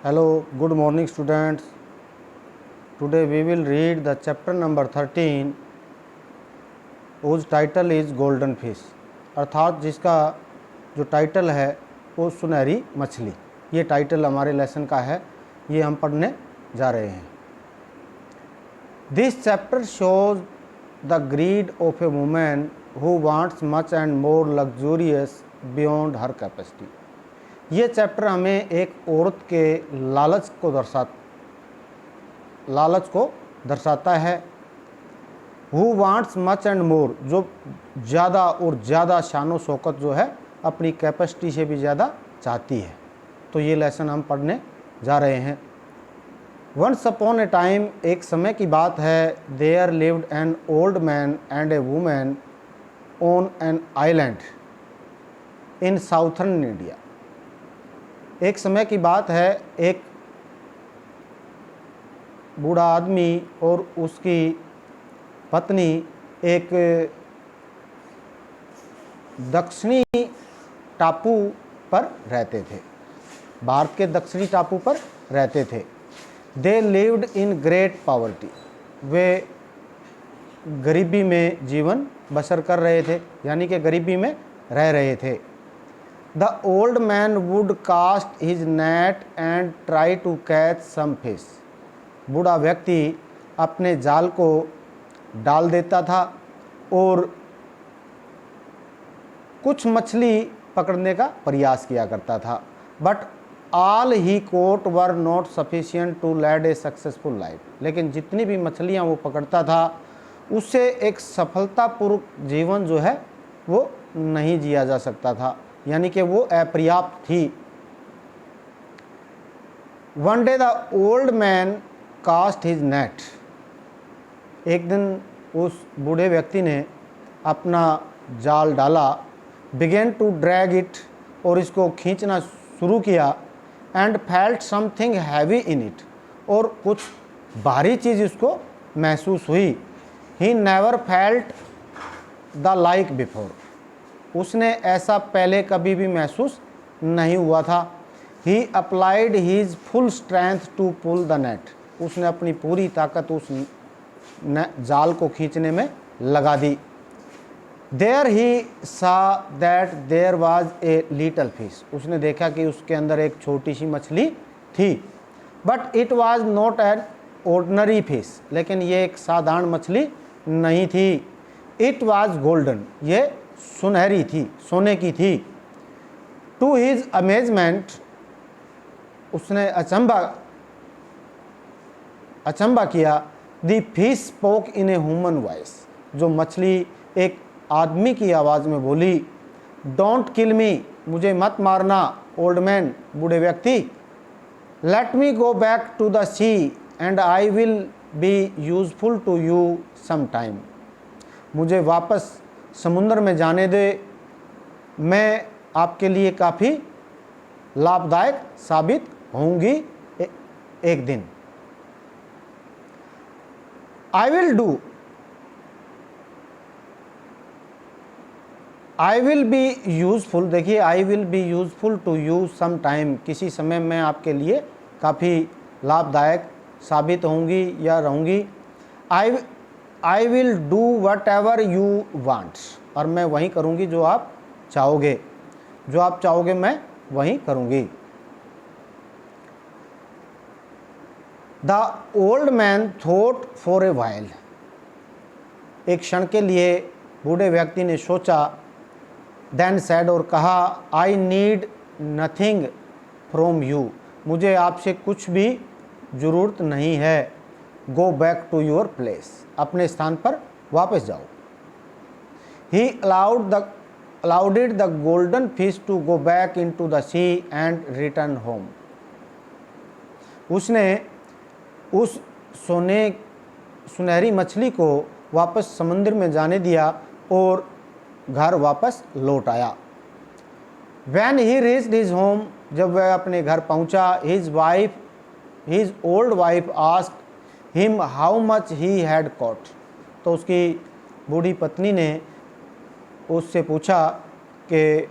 Hello, good morning students. Today we will read the chapter number 13 whose title is Golden Fish, अर्थात जिसका जो title है वो सुनहरी मछली। ये टाइटल हमारे लेसन का है, ये हम पढ़ने जा रहे हैं। This chapter shows the greed of a woman who wants much and more luxurious beyond her capacity. ये चैप्टर हमें एक औरत के लालच को दर्शाता है। Who wants much and more, जो ज़्यादा और ज़्यादा शानो शौकत जो है अपनी कैपेसिटी से भी ज़्यादा चाहती है। तो ये लेसन हम पढ़ने जा रहे हैं। Once upon a time, एक समय की बात है, there lived an old man and a woman on an island in southern India. एक समय की बात है, एक बूढ़ा आदमी और उसकी पत्नी एक दक्षिणी टापू पर रहते थे, भारत के दक्षिणी टापू पर रहते थे। They lived in great poverty, वे गरीबी में जीवन बसर कर रहे थे, यानी कि गरीबी में रह रहे थे। The old man would cast his net and try to catch some fish, बूढ़ा व्यक्ति अपने जाल को डाल देता था और कुछ मछली पकड़ने का प्रयास किया करता था। But all he caught were not sufficient to lead a successful life, लेकिन जितनी भी मछलियां वो पकड़ता था उससे एक सफलतापूर्वक जीवन जो है वो नहीं जिया जा सकता था, यानी कि वो अपर्याप्त थी। One day the old man cast his net, एक दिन उस बूढ़े व्यक्ति ने अपना जाल डाला। बिगेन टू ड्रैग इट, और इसको खींचना शुरू किया। And felt something heavy in it, और कुछ भारी चीज़ उसको महसूस हुई। He never felt the like before, उसने ऐसा पहले कभी भी महसूस नहीं हुआ था। He applied his full strength to pull the net, उसने अपनी पूरी ताकत उस जाल को खींचने में लगा दी। There he saw that there was a little fish, उसने देखा कि उसके अंदर एक छोटी सी मछली थी। But it was not an ordinary fish, लेकिन ये एक साधारण मछली नहीं थी। इट वाज गोल्डन, ये सुनहरी थी, सोने की थी। टू हिज अमेजमेंट, उसने अचंबा किया। The fish spoke in a human voice, जो मछली एक आदमी की आवाज़ में बोली। डोंट किल मी, मुझे मत मारना, ओल्ड मैन, बूढ़े व्यक्ति। Let me go back to the sea and I will be useful to you some time, मुझे वापस समुद्र में जाने दे, मैं आपके लिए काफ़ी लाभदायक साबित होंगी एक दिन। आई विल बी यूज़फुल, देखिए I will be useful to you some time, किसी समय मैं आपके लिए काफ़ी लाभदायक साबित होंगी या रहूँगी। I will do what ever you want, और मैं वही करूँगी जो आप चाहोगे, जो आप चाहोगे मैं वही करूँगी। The old man thought for a while, एक क्षण के लिए बूढ़े व्यक्ति ने सोचा। देन सैड, और कहा, I need nothing from you, मुझे आपसे कुछ भी ज़रूरत नहीं है। Go back to your place, अपने स्थान पर वापस जाओ। He allowed the golden fish to go back into the sea and return home, उसने उस सुनहरी मछली को वापस समुद्र में जाने दिया और घर वापस लौट आया। When he reached his home, जब वह अपने घर पहुंचा, his old wife asked him how much he had caught, तो उसकी बूढ़ी पत्नी ने उससे पूछा कि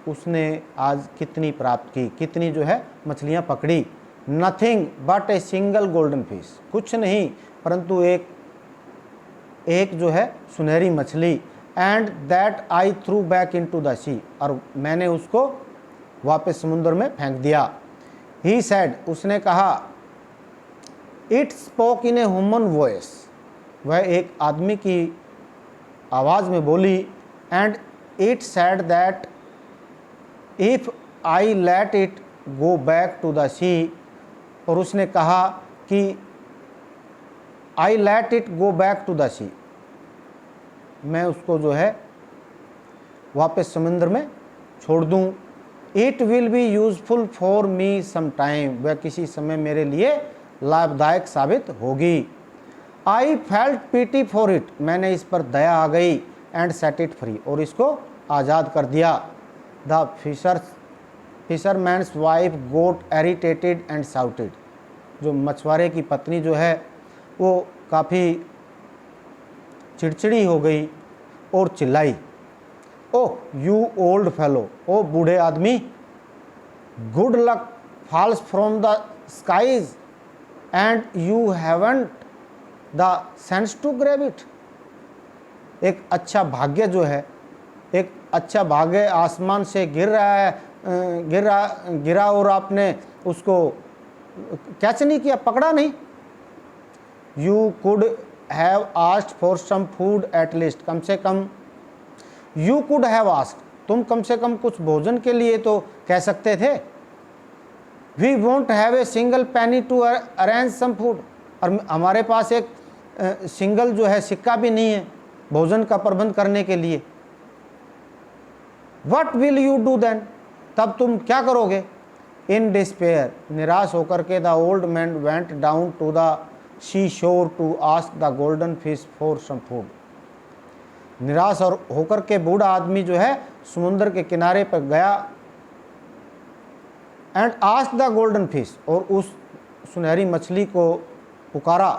उसने आज कितनी प्राप्त की, कितनी जो है मछलियां पकड़ी। Nothing but a single golden fish, कुछ नहीं परंतु एक जो है सुनहरी मछली। And that I threw back into the sea, और मैंने उसको वापस समुद्र में फेंक दिया। ही सैड, उसने कहा, it spoke in a human voice, वह एक आदमी की आवाज़ में बोली। And it said that if I let it go back to the sea, और उसने कहा कि I let it go back to the sea, मैं उसको जो है वापस समुद्र में छोड़ दूँ। It will be useful for me some time, वह किसी समय मेरे लिए लाभदायक साबित होगी। I felt PT for it, मैंने इस पर दया आ गई। एंड सेट इट फ्री, और इसको आज़ाद कर दिया। The fisherman's wife got irritated and shouted, जो मछुआरे की पत्नी जो है वो काफ़ी चिड़चिड़ी हो गई और चिल्लाई, ओह यू ओल्ड फेलो, ओ बूढ़े आदमी, good luck falls from the skies and you haven't the sense to grab it. एक अच्छा भाग्य जो है, एक अच्छा भाग्य आसमान से गिर रहा है, गिरा और आपने उसको कैच नहीं किया, पकड़ा नहीं। You could have asked for some food at least, कम से कम यू कुड हैव आस्क्ड, तुम कम से कम कुछ भोजन के लिए तो कह सकते थे। We won't have a single penny to arrange some food, और हमारे पास एक सिंगल जो है सिक्का भी नहीं है भोजन का प्रबंध करने के लिए। What will you do then, तब तुम क्या करोगे। इन डिस्पेयर, निराश होकर के the old man went down to the sea shore to ask the golden fish for some food. निराश और होकर के बूढ़ा आदमी जो है समुद्र के किनारे पर गया। And ask the golden fish, और उस सुनहरी मछली को पुकारा,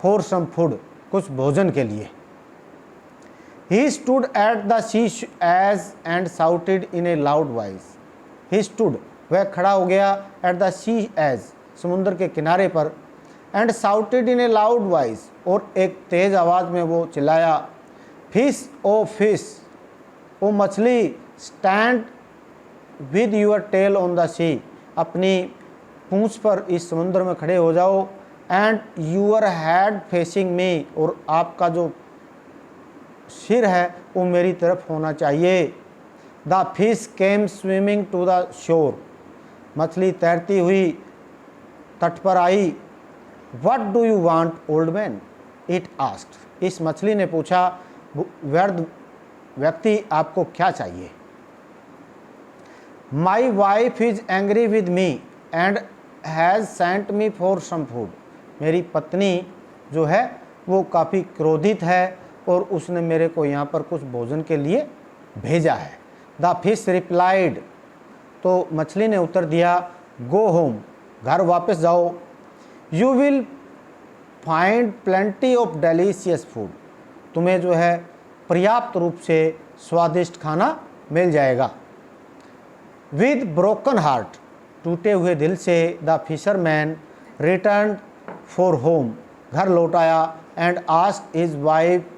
फॉर सम फूड, कुछ भोजन के लिए। He stood at the sea edge and shouted in a loud voice. He stood, वह खड़ा हो गया, एट द सी एज, समुद्र के किनारे पर। And shouted in a loud voice, और एक तेज आवाज़ में वो चिल्लाया, फिश ओ मछली, stand with your tail on the sea, अपनी पूंछ पर इस समुद्र में खड़े हो जाओ। And your head facing me, और आपका जो सिर है वो मेरी तरफ होना चाहिए। The fish came swimming to the shore, मछली तैरती हुई तट पर आई। What do you want old man, it asked, इस मछली ने पूछा, वृद्ध व्यक्ति आपको क्या चाहिए। My wife is angry with me and has sent me for some food, मेरी पत्नी जो है वो काफ़ी क्रोधित है और उसने मेरे को यहाँ पर कुछ भोजन के लिए भेजा है। द फिश रिप्लाइड, तो मछली ने उत्तर दिया, गो होम, घर वापस जाओ। You will find plenty of delicious food, तुम्हें जो है पर्याप्त रूप से स्वादिष्ट खाना मिल जाएगा। विद ब्रोकन हार्ट, टूटे हुए दिल से the fisherman return for home, घर लौट आया। And asked his wife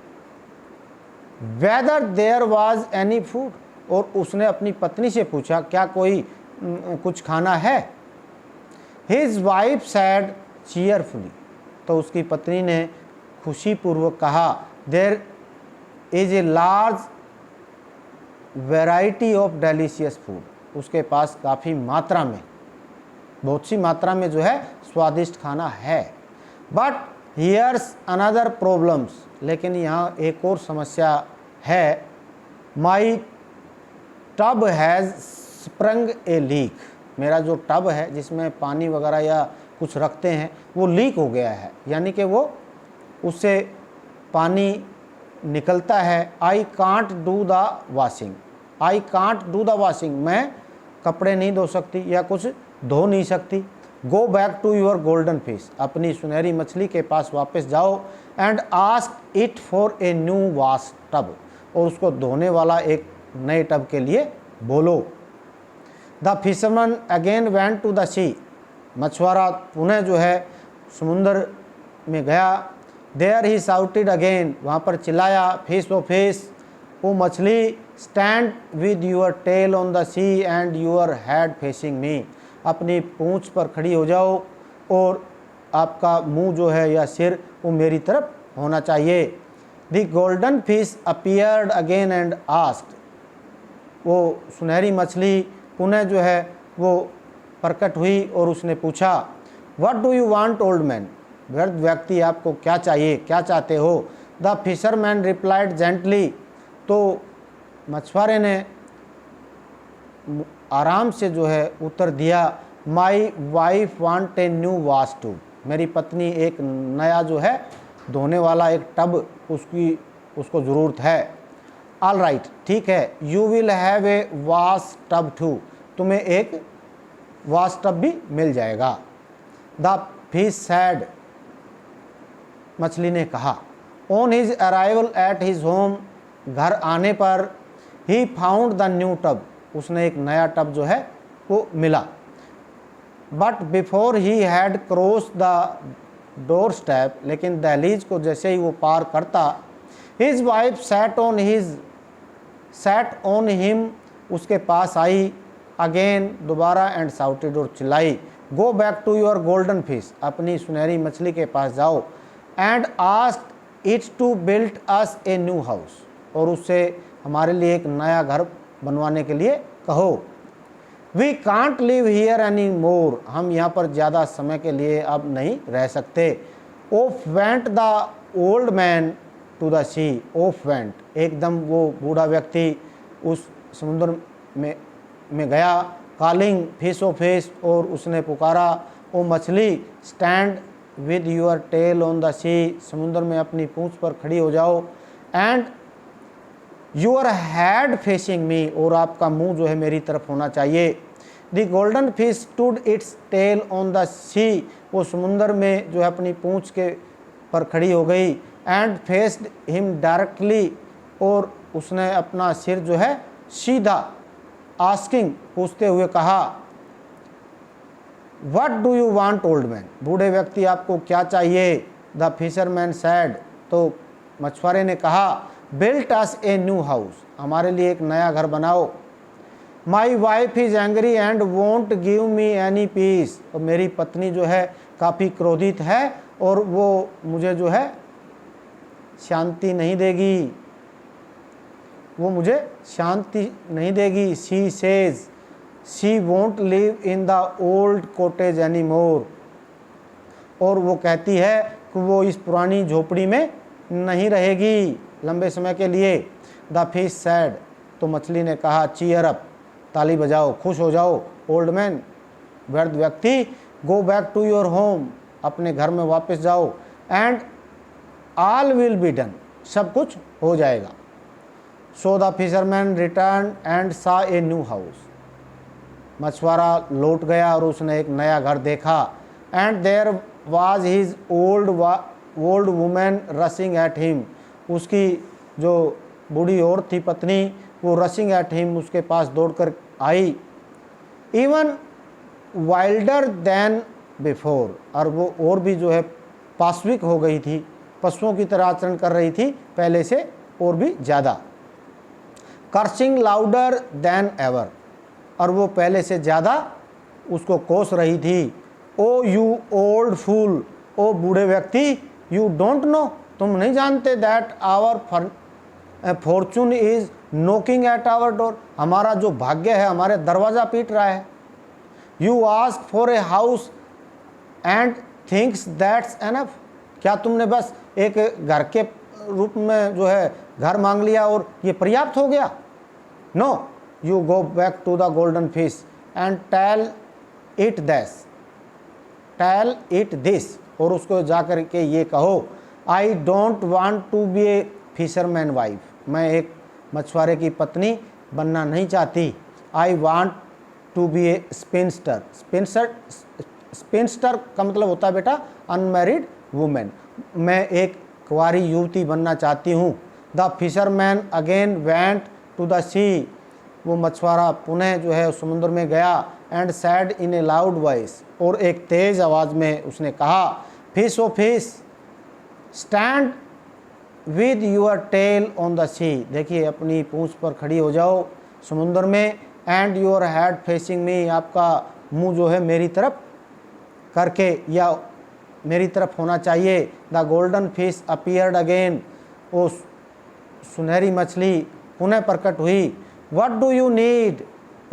whether there was any food, और उसने अपनी पत्नी से पूछा क्या कोई कुछ खाना है। हिज वाइफ सैड चीयरफुली, तो उसकी पत्नी ने खुशीपूर्वक कहा, there is a large variety of delicious food, उसके पास काफ़ी मात्रा में, बहुत सी मात्रा में जो है स्वादिष्ट खाना है। बट हियर्स अनदर प्रॉब्लम्स, लेकिन यहाँ एक और समस्या है। My tub has sprung a leak, मेरा जो टब है जिसमें पानी वगैरह या कुछ रखते हैं वो लीक हो गया है, यानी कि वो उससे पानी निकलता है। I can't do the washing, I can't do the washing, मैं कपड़े नहीं धो सकती या कुछ धो नहीं सकती। Go back to your golden fish, अपनी सुनहरी मछली के पास वापस जाओ। And ask it for a new wash tub, और उसको धोने वाला एक नए टब के लिए बोलो। The fisherman again went to the sea, मछुआरा पुनः जो है समुद्र में गया। देयर ही शाउटेड अगेन, वहाँ पर चिल्लाया, फेस टू फेस, ओ मछली, stand with your tail on the sea and your head facing me, अपनी पूंछ पर खड़ी हो जाओ और आपका मुंह जो है या सिर वो मेरी तरफ होना चाहिए। The golden fish appeared again and asked, वो सुनहरी मछली पुनः जो है वो प्रकट हुई और उसने पूछा, what do you want old man, वृद्ध व्यक्ति आपको क्या चाहिए, क्या चाहते हो। द फिशरमैन रिप्लाइड जेंटली, तो मछुआरे ने आराम से जो है उत्तर दिया, my wife want a new wash tube, मेरी पत्नी एक नया जो है धोने वाला एक टब उसको ज़रूरत है। ऑल राइट, ठीक है, you will have a wash tub too, तुम्हें एक वाश टब भी मिल जाएगा। द फिश सैड, मछली ने कहा। On his arrival at his home, घर आने पर, he found the new tub, उसने एक नया टब जो है वो मिला। But before he had cross the doorstep, लेकिन दहलीज को जैसे ही वो पार करता, his wife sat on him, उसके पास आई, अगेन दोबारा, एंड साउटेड और चिल्लाई, go back to your golden fish, अपनी सुनहरी मछली के पास जाओ, and ask it to build us a new house, और उससे हमारे लिए एक नया घर बनवाने के लिए कहो। We can't live here any more, हम यहाँ पर ज़्यादा समय के लिए अब नहीं रह सकते। Off went the old man to the sea, off went, एकदम वो बूढ़ा व्यक्ति उस समुद्र में गया। कॉलिंग फेस ओ फेस, और उसने पुकारा, ओ मछली, stand with your tail on the sea, समुद्र में अपनी पूंछ पर खड़ी हो जाओ, and your head facing me, और आपका मुंह जो है मेरी तरफ होना चाहिए। The golden fish stood its tail on the sea, वो समुद्र में जो है अपनी पूंछ के पर खड़ी हो गई। एंड फेस्ड हिम डायरेक्टली, और उसने अपना सिर जो है सीधा, आस्किंग, पूछते हुए कहा, what do you want old man, बूढ़े व्यक्ति आपको क्या चाहिए। द फिशरमैन सैड, तो मछुआरे ने कहा, built us a new house, हमारे लिए एक नया घर बनाओ। My wife is angry and won't give me any peace, और मेरी पत्नी जो है काफ़ी क्रोधित है और वो मुझे जो है शांति नहीं देगी, वो मुझे शांति नहीं देगी। She says she won't live in the old cottage any more, और वो कहती है कि वो इस पुरानी झोपड़ी में नहीं रहेगी लंबे समय के लिए। द फिश सैड, तो मछली ने कहा, चीयर अप, ताली बजाओ, खुश हो जाओ। ओल्ड मैन, वृद्ध व्यक्ति, go back to your home, अपने घर में वापस जाओ, and all will be done, सब कुछ हो जाएगा। So the fisherman return and saw a new house, मछुआरा लौट गया और उसने एक नया घर देखा। And there was his old women rushing at him, उसकी जो बूढ़ी औरत थी पत्नी, वो रशिंग एट हिम, उसके पास दौड़कर आई। इवन वाइल्डर देन बिफोर, और वो और भी जो है पाश्विक हो गई थी, पशुओं की तरह आचरण कर रही थी पहले से और भी ज़्यादा। कर्सिंग लाउडर देन एवर, और वो पहले से ज़्यादा उसको कोस रही थी। ओ यू ओल्ड फूल, ओ बूढ़े व्यक्ति, यू डोंट नो, तुम नहीं जानते, that our fortune is knocking at our door, हमारा जो भाग्य है हमारे दरवाज़ा पीट रहा है। You ask for a house and thinks that's enough, क्या तुमने बस एक घर के रूप में जो है घर मांग लिया और ये पर्याप्त हो गया। No, you go back to the golden fish and tell it this, और उसको जाकर के ये कहो, I don't want to be a fisherman wife, मैं एक मछुआरे की पत्नी बनना नहीं चाहती। I want to be a spinster, spinster का मतलब होता है बेटा अनमैरिड वुमेन, मैं एक कुंवारी युवती बनना चाहती हूँ। The fisherman again went to the sea, वो मछुआरा पुनः जो है समुद्र में गया। And said in a loud voice, और एक तेज आवाज़ में उसने कहा, fish O fish stand with your tail on the sea, देखिए अपनी पूंछ पर खड़ी हो जाओ समुद्र में, and your head facing me, आपका मुंह जो है मेरी तरफ करके या मेरी तरफ होना चाहिए। The golden fish appeared again, वो सुनहरी मछली पुनः प्रकट हुई। What do you need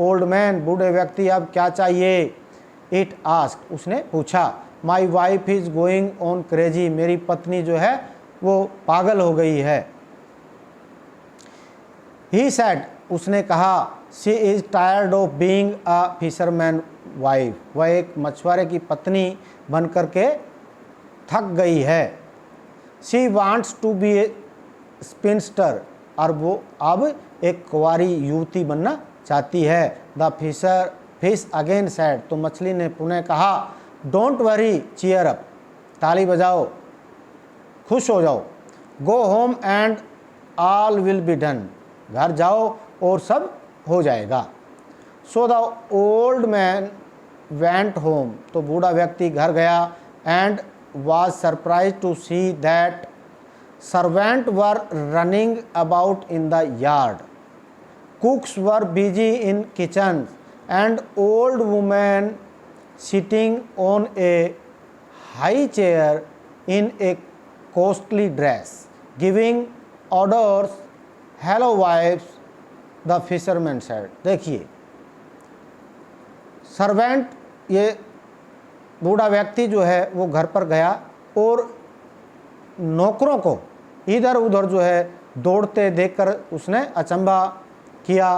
old man, बूढ़े व्यक्ति अब क्या चाहिए। इट आस्क्ड, उसने पूछा। माई wife is going on crazy, मेरी पत्नी जो है वो पागल हो गई है। ही सेड, उसने कहा, she is tired of being a fisherman wife, वह एक मछुआरे की पत्नी बन कर के थक गई है। She wants to be A spinster, और वो अब एक कुंवारी युवती बनना चाहती है। द फिश अगेन सैड, तो मछली ने पुनः कहा, डोंट वरी चीयर अप, ताली बजाओ, खुश हो जाओ। Go home and all will be done, घर जाओ और सब हो जाएगा। So the old man went home, तो बूढ़ा व्यक्ति घर गया। And was surprise to see that servant were running about in the yard, cooks were busy in kitchens, and old woman sitting on a high chair in a costly dress, giving orders. Hello wives, the fisherman said. देखिए servant, ये बूढ़ा व्यक्ति जो है वो घर पर गया और नौकरों को इधर उधर जो है दौड़ते देखकर उसने अचंभा किया।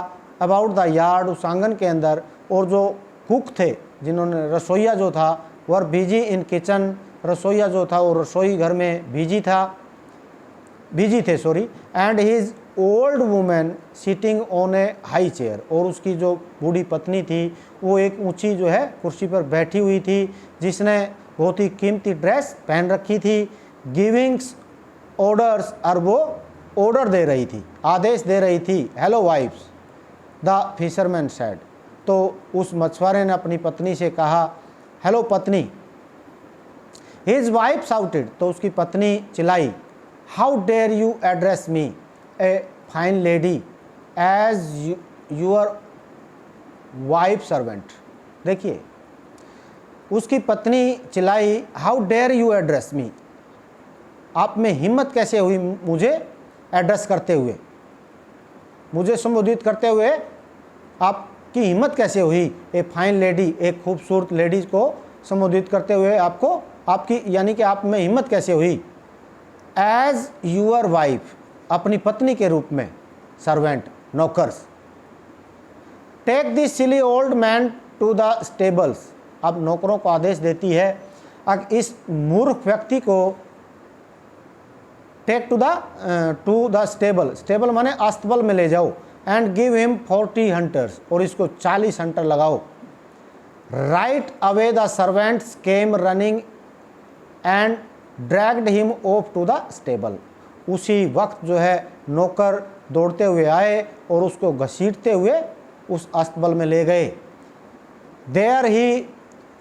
अबाउट द यार्ड, उस आंगन के अंदर, और जो कुक थे जिन्होंने रसोईया जो था वह बिजी इन किचन, रसोईया जो था वो रसोई घर में बिजी थे sorry. And his old women sitting on A high chair, और उसकी जो बूढ़ी पत्नी थी वो एक ऊंची जो है कुर्सी पर बैठी हुई थी, जिसने बहुत ही कीमती ड्रेस पहन रखी थी। गिविंग्स ऑर्डर्स, और वो ऑर्डर दे रही थी, आदेश दे रही थी। Hello wives, the fisherman said, तो उस मछुआरे ने अपनी पत्नी से कहा, हेलो पत्नी। हिज वाइफ शाउटेड, तो उसकी पत्नी चिल्लाई, how dare you address me a fine lady as your wife servant. देखिए उसकी पत्नी चिल्लाई, how dare you address me, आप में हिम्मत कैसे हुई मुझे एड्रेस करते हुए, मुझे संबोधित करते हुए आपकी हिम्मत कैसे हुई। ए फाइन लेडी, एक खूबसूरत लेडीज को संबोधित करते हुए आपको, आपकी यानी कि आप में हिम्मत कैसे हुई। एज यूअर वाइफ, अपनी पत्नी के रूप में। सर्वेंट, नौकर्स। Take this silly old man to the stables, अब नौकरों को आदेश देती है, अब इस मूर्ख व्यक्ति को टेक टू द स्टेबल माने अस्तबल में ले जाओ। एंड गिव हिम 40 हंटर्स, और इसको 40 हंटर लगाओ। Right away the servants came running and dragged him off to the stable, उसी वक्त जो है नौकर दौड़ते हुए आए और उसको घसीटते हुए उस अस्तबल में ले गए। There he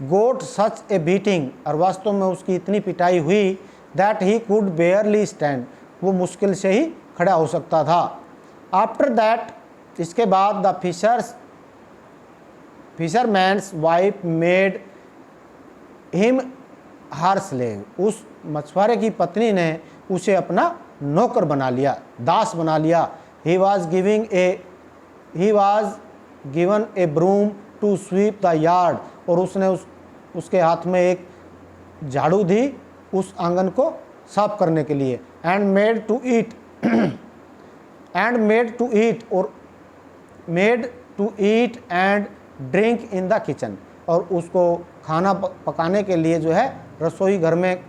goat such A beating, और वास्तव में उसकी इतनी पिटाई हुई दैट ही कुड बेयरली स्टैंड, वो मुश्किल से ही खड़ा हो सकता था। आफ्टर दैट, इसके बाद the fisherman's wife made him her slave, उस मछुआरे की पत्नी ने उसे अपना नौकर बना लिया, दास बना लिया। He was given a broom to sweep the yard, और उसने उसके हाथ में एक झाड़ू दी उस आंगन को साफ करने के लिए। And made to eat and drink in the kitchen, और उसको खाना पकाने के लिए जो है रसोई घर में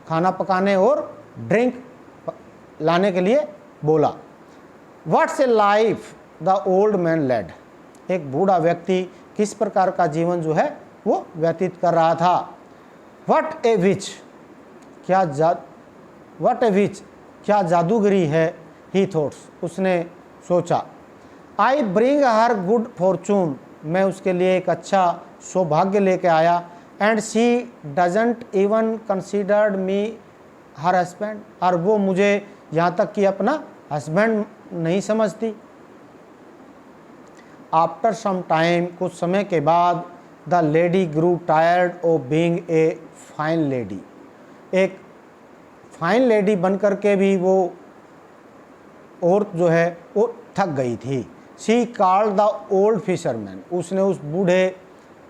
खाना पकाने और ड्रिंक लाने के लिए बोला। What's a life the old man led, एक बूढ़ा व्यक्ति किस प्रकार का जीवन जो है वो व्यतीत कर रहा था। व्हाट ए विच, क्या जादूगरी है। ही थॉट्स, उसने सोचा। I bring her good Fortune, मैं उसके लिए एक अच्छा सौभाग्य लेके आया। And she doesn't even considered me her husband, और वो मुझे यहाँ तक कि अपना हस्बैंड नहीं समझती। आफ्टर सम टाइम, कुछ समय के बाद, the lady grew tired of being a fine lady, एक फाइन लेडी बनकर के भी वो औरत जो है वो थक गई थी। She called the old fisherman, उसने उस बूढ़े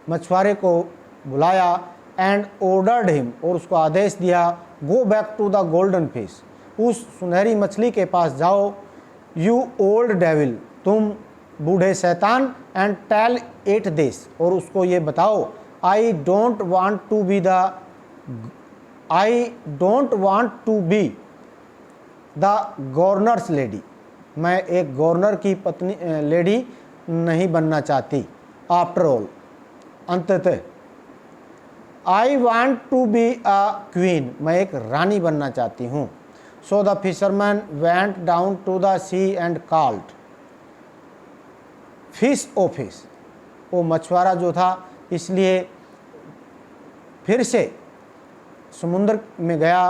मछुआरे को बुलाया। एंड ऑर्डर्ड हिम, और उसको आदेश दिया, go back to the golden fish, उस सुनहरी मछली के पास जाओ। यू ओल्ड डेविल, तुम बूढ़े शैतान। एंड टेल इट दिस, और उसको ये बताओ, I don't want to be the governor's lady, मैं एक गवर्नर की पत्नी लेडी नहीं बनना चाहती। आफ्टर ऑल, अंततः, I want to be a queen, मैं एक रानी बनना चाहती हूँ। So the fisherman went down to the sea and called fish O fish, वो मछुआरा जो था इसलिए फिर से समुद्र में गया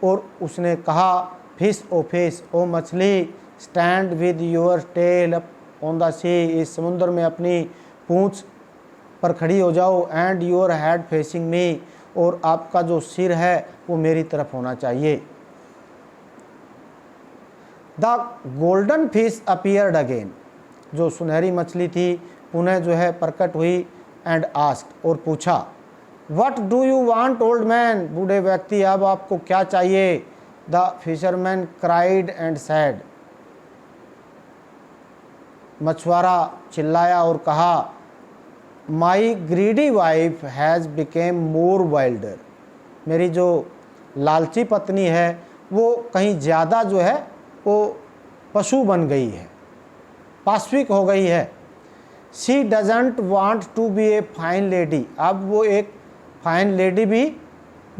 और उसने कहा, फिश ओ फिश, ओ मछली, stand with your tail up on the sea, इस समुद्र में अपनी पूंछ पर खड़ी हो जाओ। And your head facing me, और आपका जो सिर है वो मेरी तरफ होना चाहिए। The golden fish appeared again, जो सुनहरी मछली थी पुनः जो है प्रकट हुई। एंड आस्क्ड, और पूछा, what do you want old man, बूढ़े व्यक्ति अब आपको क्या चाहिए। The fisherman cried and said, मछुआरा चिल्लाया और कहा, my greedy wife has become more wilder, मेरी जो लालची पत्नी है वो कहीं ज़्यादा जो है वो पशु बन गई है, पाश्विक हो गई है। She doesn't want to be a fine lady, अब वो एक फाइन लेडी भी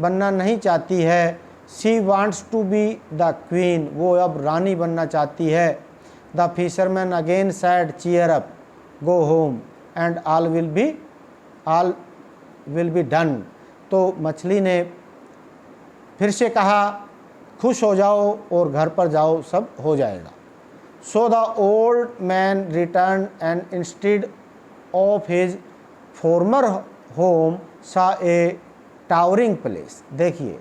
बनना नहीं चाहती है। She wants to be the queen, वो अब रानी बनना चाहती है। The fisherman again said, cheer up, go home and all will be done, तो मछली ने फिर से कहा, खुश हो जाओ और घर पर जाओ, सब हो जाएगा। So the old man return and instead of his farmer home सा ए टावरिंग प्लेस, देखिए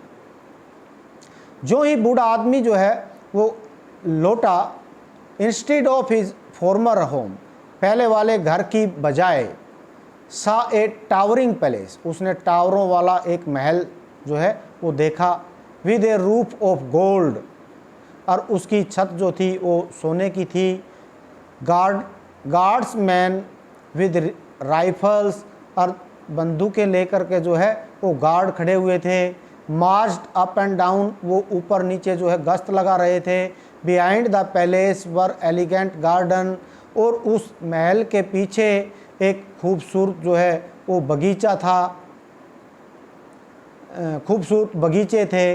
जो ही बूढ़ा आदमी जो है वो लौटा, instead of his farmer home, पहले वाले घर की बजाय, सा ए टावरिंग पैलेस, उसने टावरों वाला एक महल जो है वो देखा। With A roof of gold, और उसकी छत जो थी वो सोने की थी। गार्ड्समैन विद राइफल्स, और बंदूकें लेकर के जो है वो गार्ड खड़े हुए थे। मार्च्ड अप एंड डाउन, वो ऊपर नीचे जो है गश्त लगा रहे थे। Behind the palace were elegant garden, और उस महल के पीछे एक खूबसूरत जो है वो बगीचा था, खूबसूरत बगीचे थे।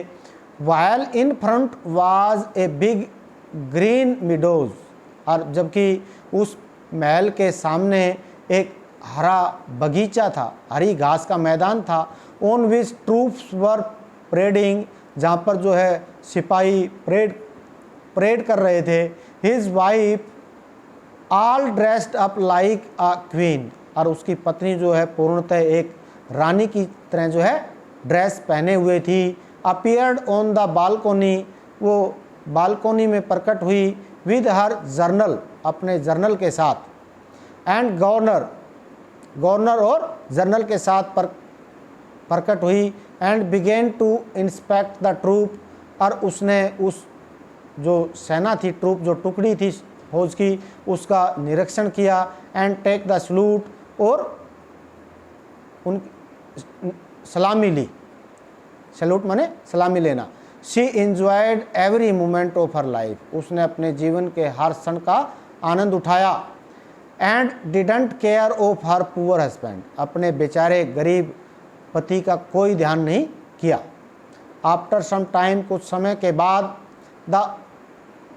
While in front was a big green meadows, और जबकि उस महल के सामने एक हरा बगीचा था, हरी घास का मैदान था। ऑन विच ट्रूप्स वर परेडिंग, जहाँ पर जो है सिपाही परेड कर रहे थे। His wife all dressed up like a queen, और उसकी पत्नी जो है पूर्णतः एक रानी की तरह जो है ड्रेस पहने हुए थी। अपीयर्ड ऑन द बालकोनी, वो बालकोनी में प्रकट हुई। विद हर जर्नल, अपने जर्नल के साथ। एंड गवर्नर और जर्नल के साथ प्रकट हुई। And began to inspect the troop, और उसने उस जो सेना थी, ट्रूप जो टुकड़ी थी फौज की, उसका निरीक्षण किया। एंड टेक द सलूट, और उन सलामी ली। सैल्यूट माने सलामी लेना। She enjoyed every moment of her life, उसने अपने जीवन के हर क्षण का आनंद उठाया। And didn't care of her poor husband, अपने बेचारे गरीब पति का कोई ध्यान नहीं किया। आफ्टर सम टाइम, कुछ समय के बाद, the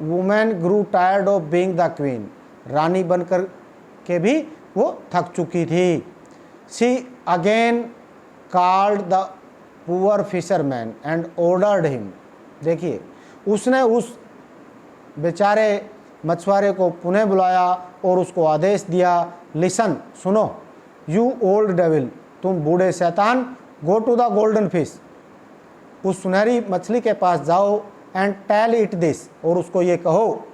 women grew tired of being the queen, रानी बनकर के भी वो थक चुकी थी। She again called the poor fisherman and ordered him. देखिए, उसने उस बेचारे मछुआरे को पुनः बुलाया और उसको आदेश दिया, लिसन, सुनो, यू ओल्ड डेविल, तुम बूढ़े शैतान, go to the golden fish, उस सुनहरी मछली के पास जाओ, एंड टेल इट दिस, और उसको ये कहो,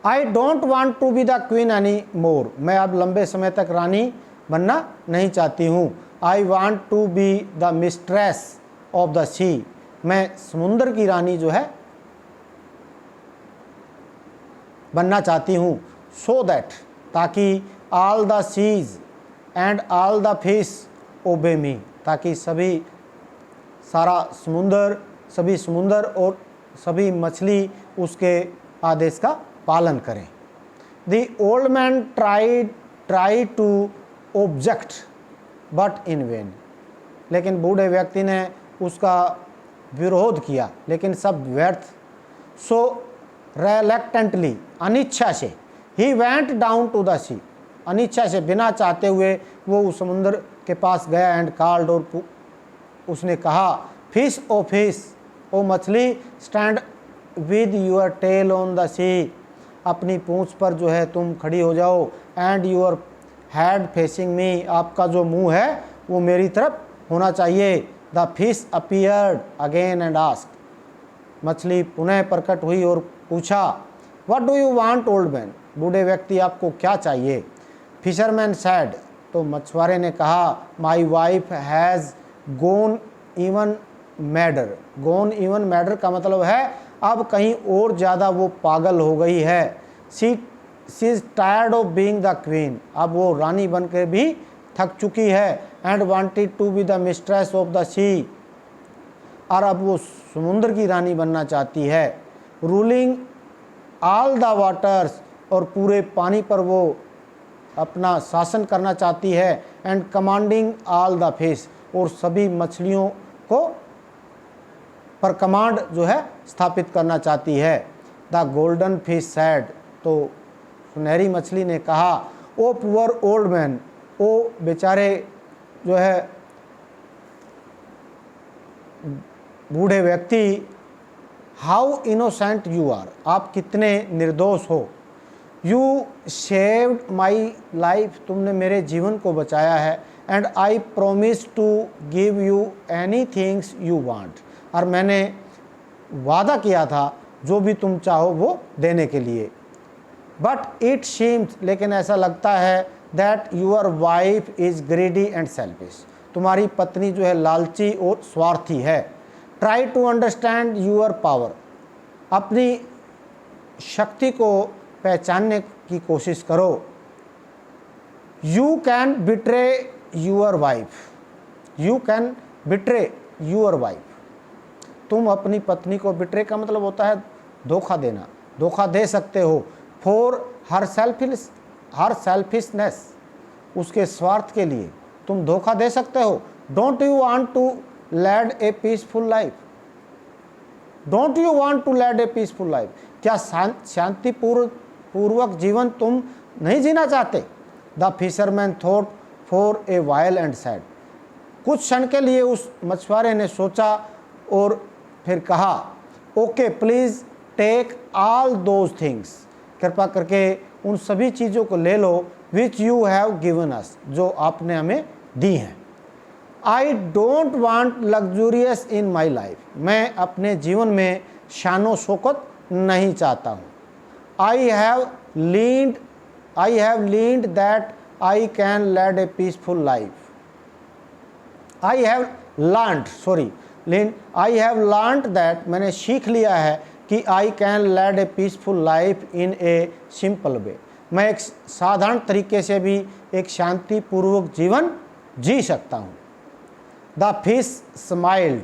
I don't want to be the queen any more, मैं अब लंबे समय तक रानी बनना नहीं चाहती हूँ। I want to be the mistress of the sea, मैं समुद्र की रानी जो है बनना चाहती हूँ। सो दैट, ताकि all the seas and all the fish obey me, ताकि सारा समुंदर और सभी मछली उसके आदेश का पालन करें। The old man try to object but in vain, लेकिन बूढ़े व्यक्ति ने उसका विरोध किया, लेकिन सब व्यर्थ। सो रेलेक्टेंटली, अनिच्छा से, he went down to the sea, अनिच्छा से, बिना चाहते हुए वो उस समुद्र के पास गया, एंड कॉल्ड, और उसने कहा, फिश ओ मछली, stand with your tail on the sea, अपनी पूंछ पर जो है तुम खड़ी हो जाओ, and your head facing me, आपका जो मुंह है वो मेरी तरफ होना चाहिए। The fish appeared again and asked, मछली पुनः प्रकट हुई और पूछा, what do you want old man, बूढ़े व्यक्ति आपको क्या चाहिए। फिशरमैन सैड, तो मछुआरे ने कहा, my wife has gone even madder, gone even madder का मतलब है अब कहीं और ज़्यादा वो पागल हो गई है। She is tired of being the queen, अब वो रानी बन के भी थक चुकी है, and wanted to be the mistress of the sea, और अब वो समुद्र की रानी बनना चाहती है। रूलिंग ऑल द वाटर्स, और पूरे पानी पर वो अपना शासन करना चाहती है, and commanding all the fish, और सभी मछलियों को पर कमांड जो है स्थापित करना चाहती है। द गोल्डन फिश सैड, तो सुनहरी मछली ने कहा, ओ पुअर ओल्ड मैन, ओ बेचारे जो है बूढ़े व्यक्ति, हाउ इनोसेंट यू आर, आप कितने निर्दोष हो। यू सेव्ड माई लाइफ, तुमने मेरे जीवन को बचाया है, and I promise to give you any things you want, और मैंने वादा किया था जो भी तुम चाहो वो देने के लिए। बट इट सीम्स, लेकिन ऐसा लगता है, that your wife is greedy and selfish, तुम्हारी पत्नी जो है लालची और स्वार्थी है। Try to understand your power, अपनी शक्ति को पहचानने की कोशिश करो। You can betray your wife, you can betray your wife, तुम अपनी पत्नी को, बिट्रे का मतलब होता है धोखा देना, धोखा दे सकते हो। फॉर हर सेल्फिशनेस, उसके स्वार्थ के लिए तुम धोखा दे सकते हो। Don't you want to lead a peaceful life, don't you want to lead a peaceful life, क्या शांतिपूर्वक जीवन तुम नहीं जीना चाहते। The fisherman thought for a while and said, कुछ क्षण के लिए उस मछुआरे ने सोचा और फिर कहा, okay please take all those things, कृपा करके उन सभी चीज़ों को ले लो, which you have given us, जो आपने हमें दी हैं। I don't want luxurious in my life, मैं अपने जीवन में शानो शौकत नहीं चाहता हूँ। I have learned that I can lead a peaceful life, I have learned that, मैंने सीख लिया है कि I can lead a peaceful life in a simple way, मैं एक साधारण तरीके से भी एक शांतिपूर्वक जीवन जी सकता हूँ। द फिश स्माइल्ड,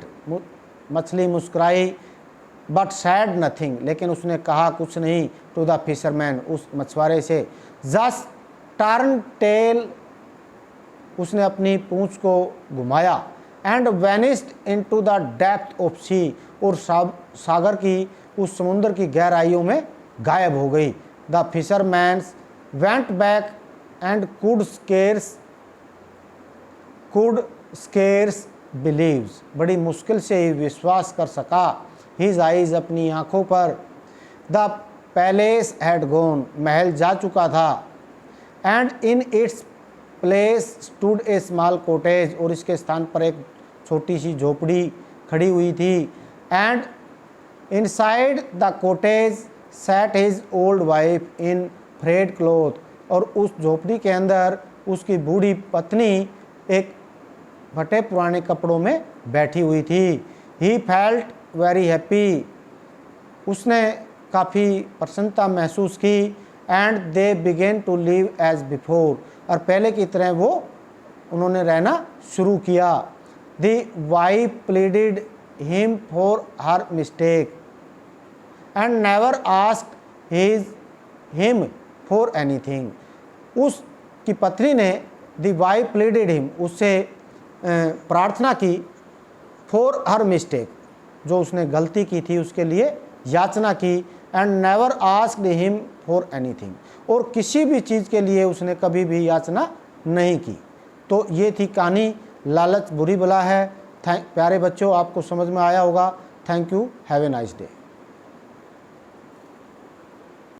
मछली मुस्कुराई, बट सैड नथिंग, लेकिन उसने कहा कुछ नहीं। टू द फिशरमैन, उस मछुआरे से। जस्ट टर्न टेल, उसने अपनी पूंछ को घुमाया। And vanished into the depth of sea, और सागर की उस समुद्र की गहराइयों में गायब हो गई। The fisherman's went back and could scarce believes, बड़ी मुश्किल से ही विश्वास कर सका, his eyes, अपनी आँखों पर, the palace had gone, महल जा चुका था, and in its place stood a small cottage, और इसके स्थान पर एक छोटी सी झोपड़ी खड़ी हुई थी, and inside the cottage sat his old wife in frayed cloth, और उस झोपड़ी के अंदर उसकी बूढ़ी पत्नी एक फटे पुराने कपड़ों में बैठी हुई थी। He felt very happy, उसने काफ़ी प्रसन्नता महसूस की, and they began to live as before, और पहले की तरह उन्होंने रहना शुरू किया। The wife pleaded him for her mistake and never asked him for anything, उसकी पत्नी ने the wife pleaded him, उससे प्रार्थना की for her mistake, जो उसने गलती की थी उसके लिए याचना की, and never asked him for anything, और किसी भी चीज़ के लिए उसने कभी भी याचना नहीं की। तो ये थी कहानी लालच बुरी बला है। प्यारे बच्चों, आपको समझ में आया होगा। Thank you, have a nice day.